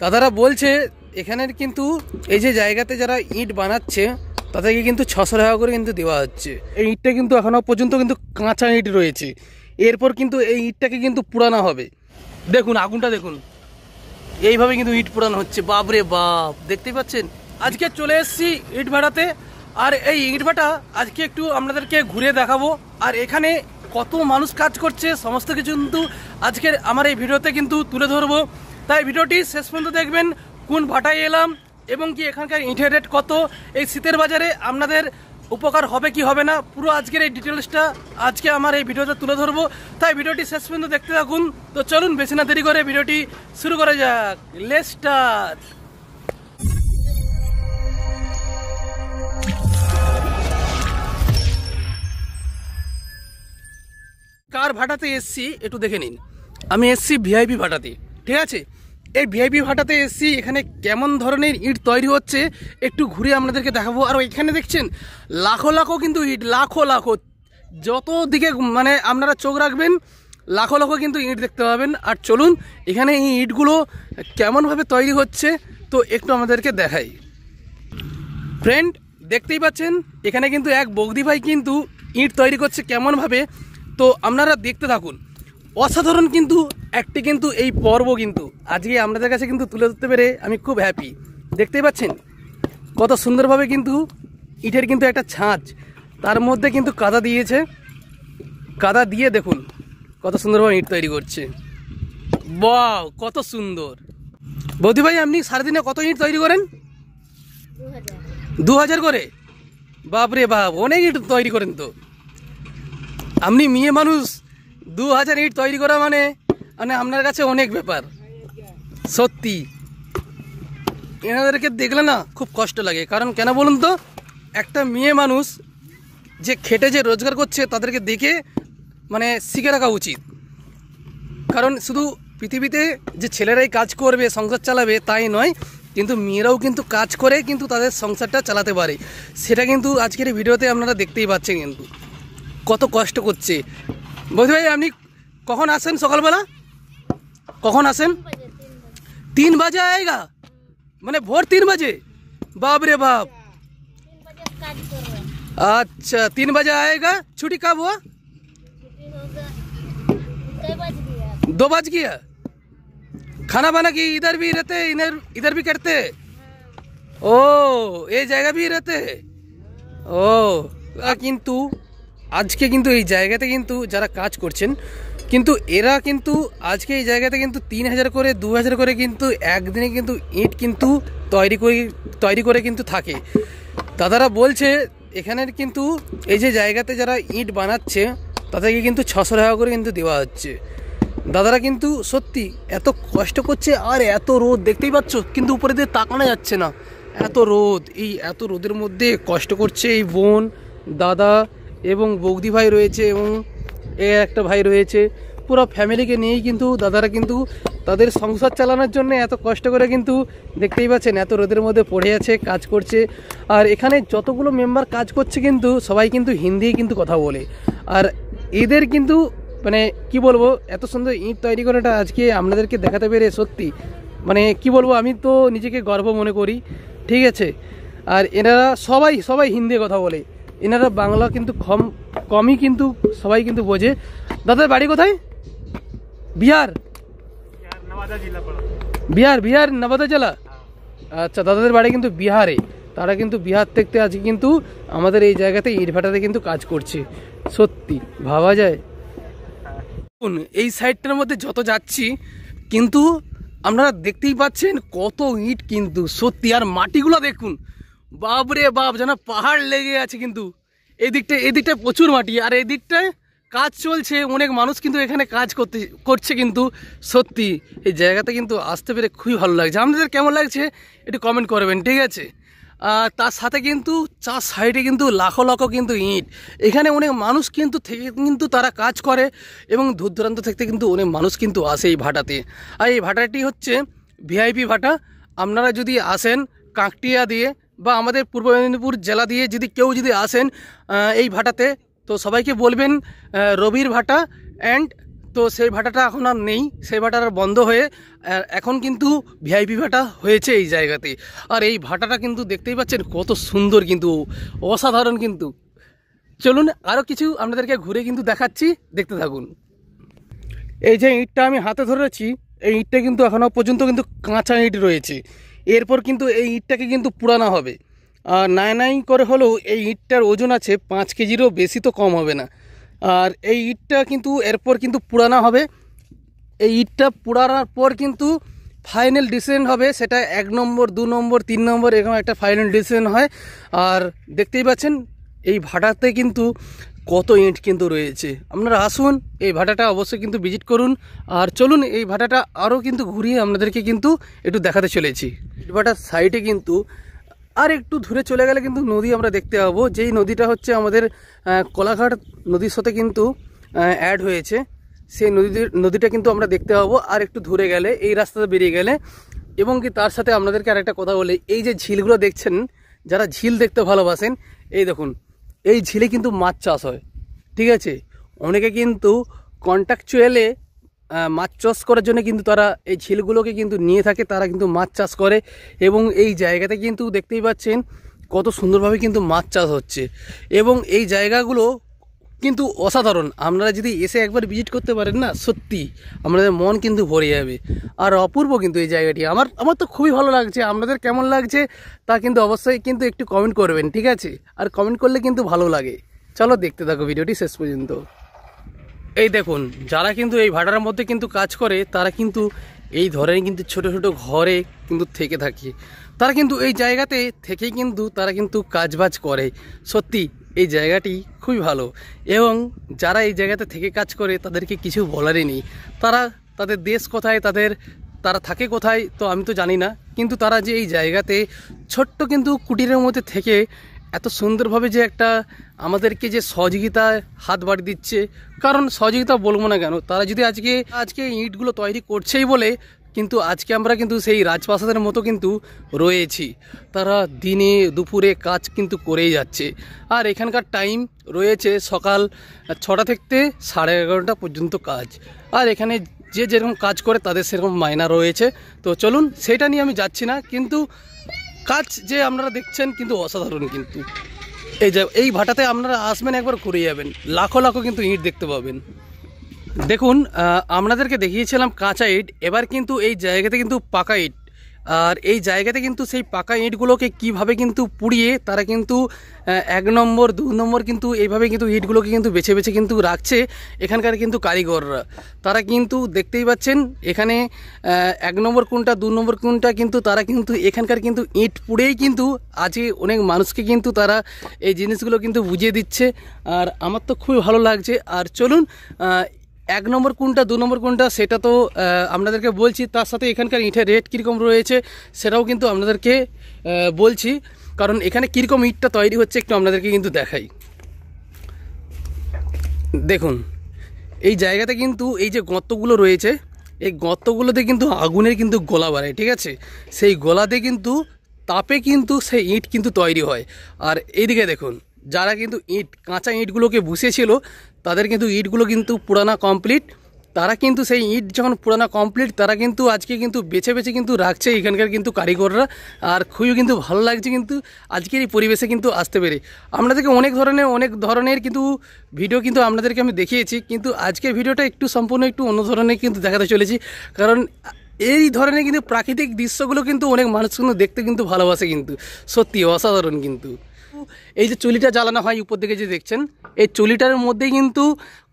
দাদারা বলছে এখানের কিন্তু এই যে জায়গাতে যারা ইট বানাচ্ছে তাদেরকে কিন্তু 600 টাকা করে কিন্তু দেওয়া হচ্ছে। এই ইটটা কিন্তু এখনো পর্যন্ত কিন্তু কাঁচা ইট রয়েছে, এরপর কিন্তু এই ইটটাকে কিন্তু পুরানো হবে। দেখুন আগুনটা দেখুন, এইভাবে কিন্তু ইট পুরানো হচ্ছে। বাপরে বাপ, দেখতেই পাচ্ছেন। আজকে চলে এসেছি ইট ভাটাতে, আর এই ইট ভাটা আজকে একটু আপনাদেরকে ঘুরে দেখাবো, আর এখানে কত মানুষ কাজ করছে সমস্ত কিছু কিন্তু আজকের আমার এই ভিডিওতে কিন্তু তুলে ধরবো। তাই ভিডিওটি শেষ পর্যন্ত দেখবেন, কোন ভাটায় এলাম এবং কি এখানকার ইটের রেট কত, এই শীতের বাজারে আপনাদের উপকার হবে কি হবে না, পুরো আজকের এই ডিটেলসটা আজকে আমার এই ভিডিওতে তুলে ধরবো। তাই ভিডিওটি শেষ পর্যন্ত দেখতে থাকুন। তো চলুন বেশি না দেরি করে ভিডিওটি শুরু করা যাক। Let's start. কার ভাটাতে এসছি একটু দেখে নিন। আমি এসছি ভিআইপি ভাটাতে, ঠিক আছে। এই ভিআইপি ভাটাতে এসছি, এখানে কেমন ধরনের ইট তৈরি হচ্ছে একটু ঘুরে আপনাদেরকে দেখাবো। আর এখানে দেখছেন লাখো লাখো কিন্তু ইট, লাখো লাখো, যত দিকে মানে আপনারা চোখ রাখবেন লাখো লাখো কিন্তু ইট দেখতে পাবেন। আর চলুন এখানে এই ইটগুলো কেমনভাবে তৈরি হচ্ছে তো একটু আমাদেরকে দেখাই। ফ্রেন্ড দেখতেই পাচ্ছেন এখানে কিন্তু এক বৌদি ভাই কিন্তু ইট তৈরি করছে কেমনভাবে, তো আপনারা দেখতে থাকুন। অসাধারণ কিন্তু একটি কিন্তু এই পর্ব কিন্তু আজকে আপনাদের কাছে কিন্তু তুলে ধরতে পেরে আমি খুব হ্যাপি। দেখতেই পাচ্ছেন কত সুন্দরভাবে কিন্তু ইটের কিন্তু একটা ছাঁচ, তার মধ্যে কিন্তু কাদা দিয়েছে, কাদা দিয়ে দেখুন কত সুন্দরভাবে ইট তৈরি করছে। বাহ, কত সুন্দর। বৌদি ভাই আপনি সারাদিনে কত ইট তৈরি করেন? 2000 করে? বাপরে বাপ, অনেক ইট তৈরি করেন তো আপনি। মেয়ে মানুষ 2000 ইট তৈরি করা মানে মানে আপনার কাছে অনেক ব্যাপার। সত্যি এনাদেরকে দেখলে না খুব কষ্ট লাগে, কারণ কেন বলুন তো, একটা মেয়ে মানুষ যে খেটে যে রোজগার করছে তাদেরকে দেখে মানে শিখে রাখা উচিত। কারণ শুধু পৃথিবীতে যে ছেলেরাই কাজ করবে সংসার চালাবে তাই নয়, কিন্তু মেয়েরাও কিন্তু কাজ করে কিন্তু তাদের সংসারটা চালাতে পারে। সেটা কিন্তু আজকের ভিডিওতে আপনারা দেখতেই পাচ্ছেন কিন্তু কত কষ্ট করছে। বৌদি ভাই আপনি কখন আসেন? সকালবেলা কখন আসেন? 3 বাজে আएगा, মানে ভোর 3 বাজে? बाप रे बाप। अच्छा 3 बजे आएगा। छुट्टी कब हुआ? 2 बज गया। खाना बना कि इधर भी रहते इधर भी करते? ओ ये जगह भी रहते? ও কিন্তু আজকে কিন্তু এই জায়গাতে কিন্তু যারা কাজ করছেন কিন্তু এরা কিন্তু আজকে এই জায়গাতে কিন্তু 3000 করে 2000 করে কিন্তু একদিনে কিন্তু ইট কিন্তু তৈরি করে কিন্তু থাকে। দাদারা বলছে এখানের কিন্তু এই যে জায়গাতে যারা ইট বানাচ্ছে তাদেরকে কিন্তু 600 টাকা করে কিন্তু দেওয়া হচ্ছে। দাদারা কিন্তু সত্যি এত কষ্ট করছে, আর এত রোদ দেখতেই পাচ্ছ, কিন্তু উপরে দিয়ে তাকানো যাচ্ছে না, এত রোদ। এই এত রোদের মধ্যে কষ্ট করছে এই বোন, দাদা এবং বৌদি ভাই রয়েছে এবং একটা ভাই রয়েছে, পুরো ফ্যামিলিকে নিয়েই কিন্তু দাদারা কিন্তু তাদের সংসার চালানোর জন্য এত কষ্ট করে কিন্তু দেখতেই পাচ্ছেন এত রোদের মধ্যে পড়ে আছে, কাজ করছে। আর এখানে যতগুলো মেম্বার কাজ করছে কিন্তু সবাই কিন্তু হিন্দিই কিন্তু কথা বলে। আর এদের কিন্তু মানে কি বলবো, এত সুন্দর ইট তৈরি করাটা আজকে আপনাদেরকে দেখাতে পেরে সত্যি মানে কি বলবো, আমি তো নিজেকে গর্ব মনে করি, ঠিক আছে। আর এনারা সবাই হিন্দি কথা বলে, এনারা বাংলা কিন্তু কমই কিন্তু সবাই কিন্তু বোঝে। দাদার বাড়ি কোথায়? বিহার? বিহার নওয়াদা জেলা। আচ্ছা দাদাদের বাড়ি কিন্তু বিহারে, তারা কিন্তু বিহার থেকে আজকে কিন্তু আমাদের এই জায়গাতে ইট ভাটাতে কিন্তু কাজ করছে। সত্যি ভাবা যায়। এই সাইডটার মধ্যে যত যাচ্ছি কিন্তু আপনারা দেখতেই পাচ্ছেন কত ইট কিন্তু সত্যি। আর মাটিগুলো দেখুন, বাপরে বাপ, যেন পাহাড় লেগে আছে কিন্তু। এদিকটায় প্রচুর মাটি, আর এদিকটায় কাজ চলছে, অনেক মানুষ কিন্তু এখানে কাজ করছে কিন্তু সত্যি এই জায়গাতে কিন্তু আসতে পেরে খুবই ভালো লাগছে। আপনাদের কেমন লাগছে একটু কমেন্ট করবেন, ঠিক আছে। তার সাথে কিন্তু চার সাইডে কিন্তু লাখো লাখো কিন্তু ইট, এখানে অনেক মানুষ কিন্তু থেকে কিন্তু তারা কাজ করে এবং দূর দূরান্ত থেকে কিন্তু অনেক মানুষ কিন্তু আসে এই ভাটাতে। আর এই ভাটাটি হচ্ছে ভিআইপি ভাটা। আপনারা যদি আসেন কাঁকটিয়া দিয়ে বা আমাদের পূর্ব মেদিনীপুর জেলা দিয়ে কেউ যদি আসেন এই ভাটাতে, তো সবাইকে বলবেন রবির ভাটা অ্যান্ড তো সেই ভাটাটা এখন আর নেই, সেই ভাটাটা বন্ধ হয়ে এখন কিন্তু ভিআইপি ভাটা হয়েছে এই জায়গাতে। আর এই ভাটাটা কিন্তু দেখতেই পাচ্ছেন কত সুন্দর, কিন্তু অসাধারণ। কিন্তু চলুন আরও কিছু আপনাদেরকে ঘুরে কিন্তু দেখাচ্ছি, দেখতে থাকুন। এই যে ইটটা আমি হাতে ধরেছি, এই ইটটা কিন্তু এখনও পর্যন্ত কিন্তু কাঁচা ইট রয়েছে। এরপর কিন্তু এই ইটটাকে কিন্তু পুরানো হবে। আর নাই করে হলেও এই ইটটার ওজন আছে 5 কেজিরও বেশি, তো কম হবে না। আর এই ইটটা কিন্তু এরপর কিন্তু পুরানো হবে। এই ইটটা পুরানোর পর কিন্তু ফাইনাল ডিসিশন হবে, সেটা 1 নম্বর 2 নম্বর 3 নম্বর এরকম একটা ফাইনাল ডিসিশন হয়। আর দেখতেই পাচ্ছেন এই ভাটাতে কিন্তু কত ইট কিন্তু রয়েছে। আপনারা আসুন, এই ভাটাটা অবশ্যই কিন্তু ভিজিট করুন। আর চলুন এই ভাটাটা আরও কিন্তু ঘুরিয়ে আপনাদেরকে কিন্তু একটু দেখাতে চলেছি। ভাটার সাইডে কিন্তু আর একটু দূরে চলে গেলে কিন্তু নদী আমরা দেখতে পাবো, যেই নদীটা হচ্ছে আমাদের কোলাঘাট নদীর সাথে কিন্তু অ্যাড হয়েছে। সেই নদীটা কিন্তু আমরা দেখতে পাবো আর একটু দূরে গেলে, এই রাস্তাতে বেরিয়ে গেলে। এবং কি তার সাথে আপনাদেরকে আরেকটা কথা বলে, এই যে ঝিলগুলো দেখছেন, যারা ঝিল দেখতে ভালোবাসেন, এই দেখুন এই ঝিলে কিন্তু মাছ চাষ হয়। ঠিক আছে, অনেকে কিন্তু কন্ট্রাকচুয়ালে মাছ চাষ করার জন্য কিন্তু তারা এই ঝিলগুলোকে কিন্তু নিয়ে থাকে, তারা কিন্তু মাছ চাষ করে। এবং এই জায়গাতে কিন্তু দেখতেই পাচ্ছেন কত সুন্দরভাবে কিন্তু মাছ চাষ হচ্ছে। এবং এই জায়গাগুলো কিন্তু অসাধারণ। আপনারা যদি এসে একবার ভিজিট করতে পারেন না, সত্যি আপনাদের মন কিন্তু ভরে যাবে। আর অপূর্ব কিন্তু এই জায়গাটি, আমার তো খুবই ভালো লাগছে। আপনাদের কেমন লাগছে তা কিন্তু অবশ্যই কিন্তু একটু কমেন্ট করবেন, ঠিক আছে? আর কমেন্ট করলে কিন্তু ভালো লাগে। চলো দেখতে থাকো ভিডিওটি শেষ পর্যন্ত। এই দেখুন, যারা কিন্তু এই ভাটার মধ্যে কিন্তু কাজ করে, তারা কিন্তু এই ধরনের কিন্তু ছোট ছোট ঘরে কিন্তু থেকে থাকে। তারা কিন্তু এই জায়গাতে থেকেই কিন্তু তারা কিন্তু কাজবাজ করে। সত্যি এই জায়গাটি খুবই ভালো। এবং যারা এই জায়গাতে থেকে কাজ করে তাদেরকে কিছু বলারই নেই। তাদের দেশ কোথায়, তারা থাকে কোথায় তো আমি তো জানি না, কিন্তু তারা যে এই জায়গাতে ছোট্ট কিন্তু কুটিরের মধ্যে থেকে এত সুন্দরভাবে যে একটা আমাদেরকে যে সহযোগিতায় হাত বাড়িয়ে দিচ্ছে, কারণ সহযোগিতা বলবো না কেন, তারা যদি আজকে ইটগুলো তৈরি করছেই বলে কিন্তু আজকে আমরা কিন্তু সেই রাজপ্রাসাদের মতো কিন্তু রয়েছি। তারা দিনে দুপুরে কাজ কিন্তু করেই যাচ্ছে। আর এখানকার টাইম রয়েছে সকাল 6টা থেকে 11:30 পর্যন্ত কাজ। আর এখানে যে যেরকম কাজ করে তাদের সেরকম মাইনা রয়েছে। তো চলুন, সেটা নিয়ে আমি যাচ্ছি না, কিন্তু কাজ যে আপনারা দেখছেন কিন্তু অসাধারণ। কিন্তু এই ভাটাতে আপনারা আসবেন, একবার ঘুরে যাবেন, লাখো লাখো কিন্তু ইট দেখতে পাবেন। দেখুন, আপনাদেরকে দেখিয়েছিলাম কাঁচা ইট, এবার কিন্তু এই জায়গাতে কিন্তু পাকা ইট। আর এই জায়গাতে কিন্তু সেই পাকা ইটগুলোকে কিভাবে কিন্তু পুড়িয়ে তারা কিন্তু 1 নম্বর 2 নম্বর কিন্তু এইভাবে কিন্তু ইটগুলোকে কিন্তু বেছে বেছে কিন্তু রাখছে এখানকার কিন্তু কারিগররা। তারা কিন্তু দেখতেই পাচ্ছেন এখানে 1 নম্বর কোনটা 2 নম্বর কোনটা কিন্তু তারা কিন্তু এখানকার কিন্তু ইট পুড়েই কিন্তু আজকে অনেক মানুষকে কিন্তু তারা এই জিনিসগুলো কিন্তু বুঝিয়ে দিচ্ছে। আর আমার তো খুবই ভালো লাগছে। আর চলুন 1 নম্বর কোনটা 2 নম্বর কোনটা সেটা তো আপনাদেরকে বলছি, তার সাথে এখানকার ইটের রেট কীরকম রয়েছে সেটাও কিন্তু আপনাদেরকে বলছি। কারণ এখানে কীরকম ইটটা তৈরি হচ্ছে একটু আপনাদেরকে কিন্তু দেখাই। দেখুন, এই জায়গাতে কিন্তু এই যে গর্তগুলো রয়েছে, এই গর্তগুলোতে কিন্তু আগুনের কিন্তু গোলা বাড়ে, ঠিক আছে? সেই গোলাতে কিন্তু তাপে কিন্তু সেই ইট কিন্তু তৈরি হয়। আর এইদিকে দেখুন, যারা কিন্তু কাঁচা ইটগুলোকে বসিয়েছিল তাদের কিন্তু ইটগুলো কিন্তু পুরানা কমপ্লিট। তারা কিন্তু সেই ইট যখন পুরানা কমপ্লিট, তারা কিন্তু আজকে কিন্তু বেছে বেছে কিন্তু রাখছে এখানকার কিন্তু কারিগররা। আর খুবই কিন্তু ভালো লাগছে কিন্তু আজকের এই পরিবেশে কিন্তু আসতে পেরে। আপনাদেরকে অনেক ধরনের কিন্তু ভিডিও কিন্তু আপনাদেরকে আমি দেখিয়েছি, কিন্তু আজকের ভিডিওটা একটু সম্পূর্ণ একটু অন্য ধরনের কিন্তু দেখাতে চলেছি। কারণ এই ধরনের কিন্তু প্রাকৃতিক দৃশ্যগুলো কিন্তু অনেক মানুষ কিন্তু দেখতে কিন্তু ভালোবাসে, কিন্তু সত্যি অসাধারণ। কিন্তু এই যে চুলিটা জ্বালানো হয় উপর দিকে যে দেখছেন, এই চুলিটার মধ্যে কিন্তু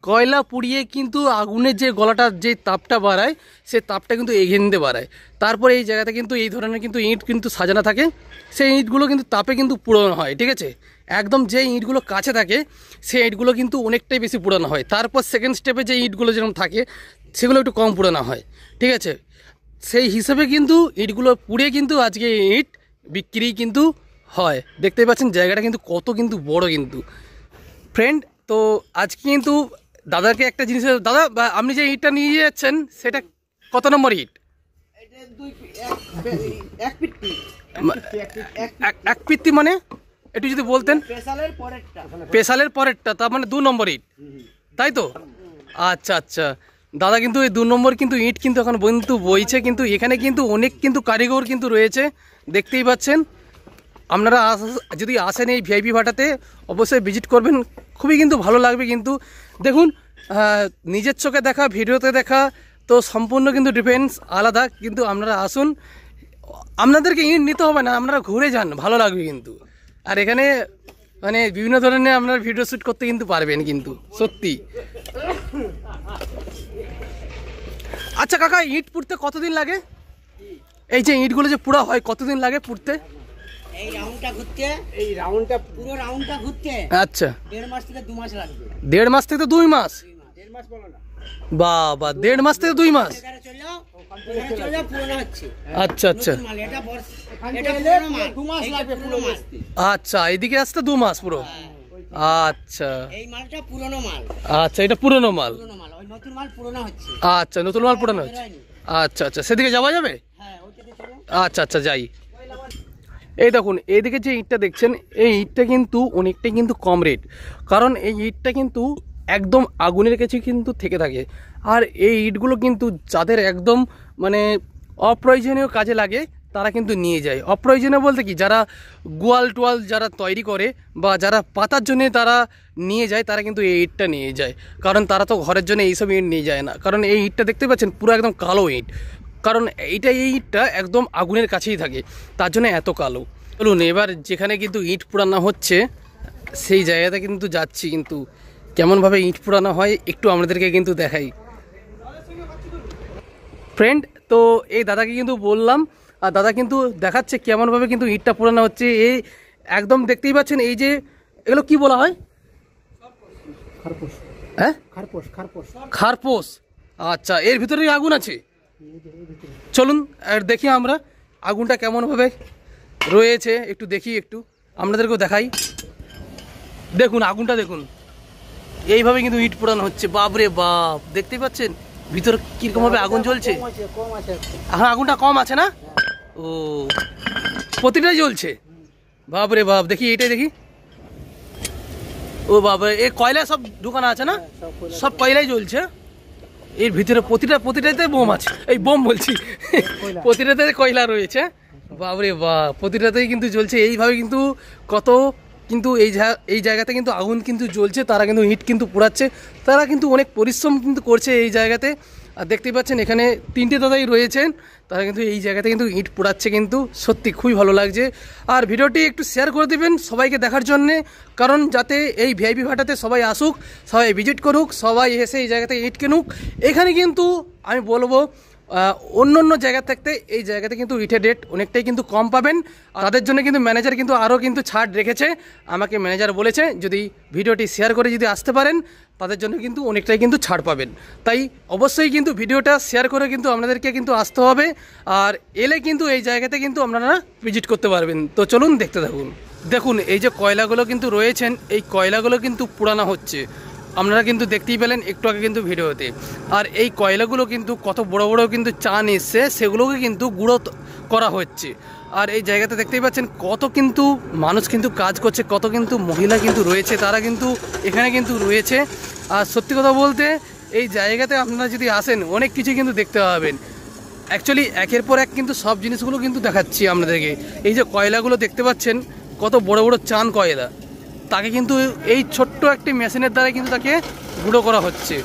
কয়লা পুড়িয়ে কিন্তু আগুনের যে গলাটা যে তাপটা বাড়ায়, সেই তাপটা কিন্তু এগিয়ে নিতে বাড়ায়। তারপরে এই জায়গাতে কিন্তু এই ধরনের কিন্তু ইট কিন্তু সাজানো থাকে, সেই ইটগুলো কিন্তু তাপে কিন্তু পুড়ানো হয়, ঠিক আছে? একদম যে ইটগুলো কাছে থাকে সেই ইটগুলো কিন্তু অনেকটাই বেশি পুড়ানো হয়। তারপর সেকেন্ড স্টেপে যে ইটগুলো যেরকম থাকে সেগুলো একটু কম পুড়ানো হয়, ঠিক আছে? সেই হিসেবে কিন্তু ইটগুলো পুড়ে কিন্তু আজকে ইট বিক্রি কিন্তু হয়। দেখতেই পাচ্ছেন জায়গাটা কিন্তু কত কিন্তু বড় কিন্তু ফ্রেন্ড। তো আজকে কিন্তু দাদাকে একটা জিনিস, দাদা আপনি যে ইটটা নিয়ে যাচ্ছেন সেটা কত নম্বর ইট? এক পিত্তি মানে একটু যদি বলতেন। পেশালের পরেরটা, তার মানে 2 নম্বর ইট, তাই তো? আচ্ছা আচ্ছা, দাদা কিন্তু এই 2 নম্বর কিন্তু ইট কিন্তু এখন কিন্তু বইছে, কিন্তু এখানে কিন্তু অনেক কিন্তু কারিগর কিন্তু রয়েছে, দেখতেই পাচ্ছেন। আপনারা যদি আসেন এই ভিআইপি ভাটাতে অবশ্যই ভিজিট করবেন, খুবই কিন্তু ভালো লাগবে। কিন্তু দেখুন, নিজের চোখে দেখা ভিডিওতে দেখা তো সম্পূর্ণ কিন্তু ডিফারেন্স আলাদা। কিন্তু আপনারা আসুন, আপনাদেরকে ইট নিতে হবে না, আপনারা ঘুরে যান, ভালো লাগবে কিন্তু। আর এখানে মানে বিভিন্ন ধরনের আপনারা ভিডিও শ্যুট করতে কিন্তু পারবেন কিন্তু, সত্যি। আচ্ছা কাকা, ইট পুড়তে কতদিন লাগে? এই যে ইটগুলো যে পুরা হয় কতদিন লাগে পুড়তে? এই রাউন্ডটা পুরো রাউন্ডটা ঘুরতে আচ্ছা 1.5 মাস থেকে 2 মাস লাগবে। 1.5 মাস থেকে 2 মাস? 1.5 মাস বলো না বাবা, 1.5 মাস থেকে 2 মাস? এখানে চলে পুরনো হচ্ছে। আচ্ছা আচ্ছা মাল এটা এটা পুরনো মাল, 2 মাস লাগবে পুরো মাস। আচ্ছা, এদিকে আসতে 2 মাস পুরো? আচ্ছা, এই মালটা পুরনো মাল। আচ্ছা, এটা পুরনো মাল। ওই নতুন মাল পুরনো হচ্ছে। আচ্ছা, নতুন মাল পুরনো হচ্ছে। আচ্ছা আচ্ছা, সেদিকে যাওয়া যাবে? হ্যাঁ, ওইটাতে চলো। আচ্ছা আচ্ছা, যাই। এই দেখুন, এইদিকে যে ইটটা দেখছেন, এই ইটটা কিন্তু অনেকটাই কিন্তু কম রেট, কারণ এই ইটটা কিন্তু একদম আগুনের কাছে কিন্তু থেকে থাকে। আর এই ইটগুলো কিন্তু যাদের একদম মানে অপ্রয়োজনীয় কাজে লাগে তারা কিন্তু নিয়ে যায়। অপ্রয়োজনীয় বলতে কি, যারা গোয়াল টোয়াল যারা তৈরি করে বা যারা পাতার জন্য তারা নিয়ে যায়, তারা কিন্তু এই ইটটা নিয়ে যায়। কারণ তারা তো ঘরের জন্য এইসব ইট নিয়ে যায় না, কারণ এই ইটটা দেখতে পাচ্ছেন পুরো একদম কালো ইট, কারণ এই ইটটা একদম আগুনের কাছেই থাকে, তার জন্য এত কালো। চলুন এবার যেখানে কিন্তু ইট পোড়ানো হচ্ছে সেই জায়গাতে কিন্তু যাচ্ছি, কিন্তু কেমনভাবে ইট পোড়ানো হয় একটু আমাদেরকে কিন্তু দেখাই ফ্রেন্ড। তো এই দাদাকে কিন্তু বললাম, আর দাদা কিন্তু দেখাচ্ছে কেমনভাবে কিন্তু ইটটা পোড়ানো হচ্ছে। এই একদম দেখতেই পাচ্ছেন, এই যে এগুলো কি বলা হয়? হ্যাঁ, খারপোশ। আচ্ছা, এর ভিতরে আগুন আছে। চলুন আর দেখি আমরা আগুনটা কেমনভাবে রয়েছে, একটু দেখি, একটু আপনাদেরকেও দেখাই। দেখুন আগুনটা দেখুন, এইভাবে কিন্তু ইট পোড়ানো হচ্ছে। বাপরে বাপ, দেখতেই পাচ্ছেন ভিতরে কিরকমভাবে আগুন জ্বলছে। হ্যাঁ, আগুনটা কম আছে না? ও, প্রতিটাই জ্বলছে। বাপরে বাপ, দেখি এটাই দেখি। ও বাবা, এই কয়লা সব ঢুকানো আছে না? সব কয়লাই জ্বলছে এর ভিতরে। প্রতিটাতে বোম আছে, এই বোম বলছি, প্রতিটাতে কয়লা রয়েছে। বাপরে বাপ, প্রতিটাতেই কিন্তু জ্বলছে। এইভাবে কিন্তু কত কিন্তু এই জায়গাতে কিন্তু আগুন কিন্তু জ্বলছে, তারা কিন্তু ইট কিন্তু পোড়াচ্ছে, তারা কিন্তু অনেক পরিশ্রম কিন্তু করছে এই জায়গাতে। আর দেখতেই পাচ্ছেন এখানে 3টে দাদাই রয়েছেন, তারা কিন্তু এই জায়গাতে কিন্তু ইট পোড়াচ্ছে, কিন্তু সত্যি খুবই ভালো লাগছে। আর ভিডিওটি একটু শেয়ার করে দিবেন সবাইকে দেখার জন্যে, কারণ যাতে এই ভিআইপি ভাটাতে সবাই আসুক, সবাই ভিজিট করুক, সবাই এসে এই জায়গাতে ইট কিনুক। এখানে কিন্তু আমি বলবো অন্য জায়গা থাকতে এই জায়গাতে কিন্তু ইটের রেট অনেকটাই কিন্তু কম পাবেন। তাদের জন্য কিন্তু ম্যানেজার কিন্তু আরও কিন্তু ছাড় রেখেছে। আমাকে ম্যানেজার বলেছে যদি ভিডিওটি শেয়ার করে যদি আসতে পারেন তাদের জন্য কিন্তু অনেকটাই কিন্তু ছাড় পাবেন। তাই অবশ্যই কিন্তু ভিডিওটা শেয়ার করে কিন্তু আপনাদেরকে কিন্তু আসতে হবে, আর এলে কিন্তু এই জায়গাতে কিন্তু আপনারা ভিজিট করতে পারবেন। তো চলুন দেখতে থাকুন। দেখুন এই যে কয়লাগুলো কিন্তু রয়েছেন, এই কয়লাগুলো কিন্তু পোড়ানো হচ্ছে, আপনারা কিন্তু দেখতেই পেলেন একটু আগে কিন্তু ভিডিওতে। আর এই কয়লাগুলো কিন্তু কত বড় বড় কিন্তু চান এসছে, সেগুলোকে কিন্তু গুঁড়ো করা হচ্ছে। আর এই জায়গাতে দেখতেই পাচ্ছেন কত কিন্তু মানুষ কিন্তু কাজ করছে, কত কিন্তু মহিলা কিন্তু রয়েছে, তারা কিন্তু এখানে কিন্তু রয়েছে। আর সত্যি কথা বলতে এই জায়গাতে আপনারা যদি আসেন অনেক কিছু কিন্তু দেখতে পাবেন। অ্যাকচুয়ালি একের পর এক কিন্তু সব জিনিসগুলো কিন্তু দেখাচ্ছি আপনাদেরকে। এই যে কয়লাগুলো দেখতে পাচ্ছেন কত বড় বড় চান কয়লা, তাকে কিন্তু এই ছোট্ট একটি মেশিনের দ্বারা কিন্তু তাকে গুঁড়ো করা হচ্ছে,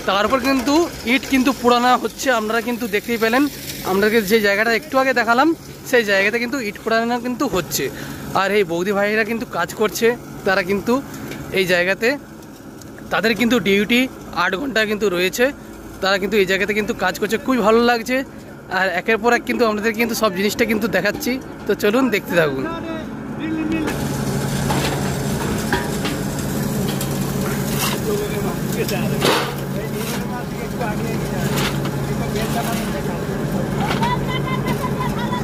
তারপর কিন্তু ইট কিন্তু পোড়ানো হচ্ছে। আপনারা কিন্তু দেখতেই পেলেন, আপনাদেরকে যে জায়গাটা একটু আগে দেখালাম সেই জায়গাতে কিন্তু ইট পোড়ানো কিন্তু হচ্ছে। আর এই বৌদি ভাইরা কিন্তু কাজ করছে, তারা কিন্তু এই জায়গাতে তাদের কিন্তু ডিউটি 8 ঘন্টা কিন্তু রয়েছে, তারা কিন্তু এই জায়গাতে কিন্তু কাজ করছে, খুবই ভালো লাগছে। আর একের পর এক কিন্তু আপনাদের কিন্তু সব জিনিসটা কিন্তু দেখাচ্ছি। তো চলুন দেখতে থাকুন।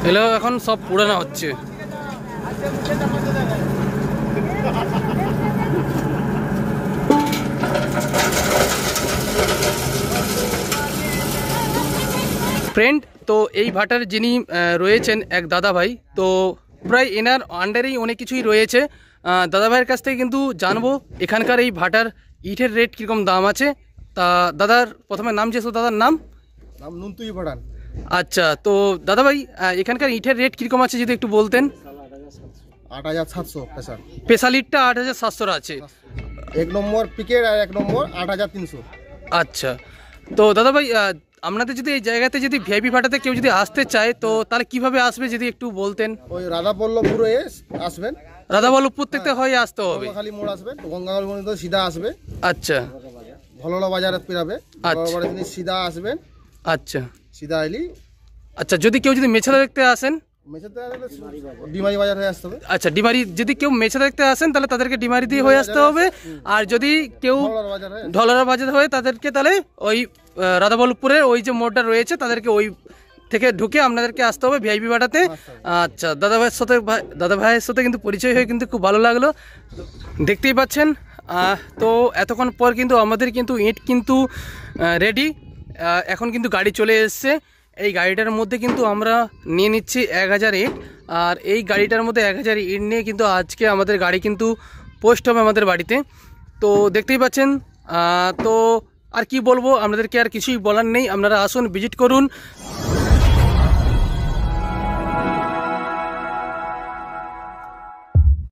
এগুলো এখন সব পোড়ানো হচ্ছে। ফ্রেন্ড, তো এই ভাটার যিনি রয়েছেন এক দাদা ভাই, তো প্রায় এনার আন্ডারেই অনেক কিছুই রয়েছে। দাদা ভাইয়ের কাছ থেকে কিন্তু জানবো এখানকার এই ভাটার ইটের রেট কীরকম দাম আছে, তা দাদার প্রথমে নাম যেহেতু দাদার নাম নাম নুনতুই পড়ান। আচ্ছা, তো দাদা ভাই এখানকার ইটের রেট কীরকম আছে যদি একটু বলতেন। 8700 পেশার। স্পেশাল ইটটা 8700 আছে। 1 নম্বর পিকেট আর 1 নম্বর 8300। আচ্ছা, তো দাদা ভাই আপনাদের যদি এই জায়গাতে যদি ভিআইপি ভাটাতে কেউ যদি আসতে চায় তো তাহলে কিভাবে আসবে যদি একটু বলতেন। ওই রাধাবল্লভপুরে আসবেন, রাধাবল্লভপুর থেকে হয়ে আসতে হবে। খালি মোড় আসবেন, গঙ্গাগল পর্যন্ত সিধা আসবে। আচ্ছা ভললা বাজারে পেরাবে, ভললা বাজারে সিধা আসবেন। আচ্ছা সিধা এলি। আচ্ছা, যদি কেউ যদি মেছেদা দেখতে আসেন, মেছেতে আসলে ডিমারি বাজার হয়ে আসতে হবে। আচ্ছা ডিমারি, যদি কেউ মেছেদা দেখতে আসেন তাহলে তাদেরকে ডিমারি দিয়ে হয়ে আসতে হবে। আর যদি কেউ ঢলারা বাজার হয়ে তাদেরকে তাহলে ওই রাধাবল্লভপুরের ওই যে মোড়টা রয়েছে তাদেরকে ওই থেকে ঢুকে আপনাদেরকে আসতে হবে ভিআইপি ভাটাতে। আচ্ছা, দাদা ভাইয়ের সাথে কিন্তু পরিচয় হয়ে কিন্তু খুব ভালো লাগলো। দেখতেই পাচ্ছেন। তো এতক্ষণ পর কিন্তু আমাদের কিন্তু ইট কিন্তু রেডি। এখন কিন্তু গাড়ি চলে এসছে। এই গাড়িটার মধ্যে কিন্তু আমরা নিয়ে নিচ্ছি 1000 ইট। আর এই গাড়িটার মধ্যে 1000 ইট নিয়ে কিন্তু আজকে আমাদের গাড়ি কিন্তু পোস্ট হবে আমাদের বাড়িতে। তো দেখতেই পাচ্ছেন। তো আর কি বলবো, আপনাদেরকে আর কিছুই বলার নেই, আপনারা আসুন, ভিজিট করুন।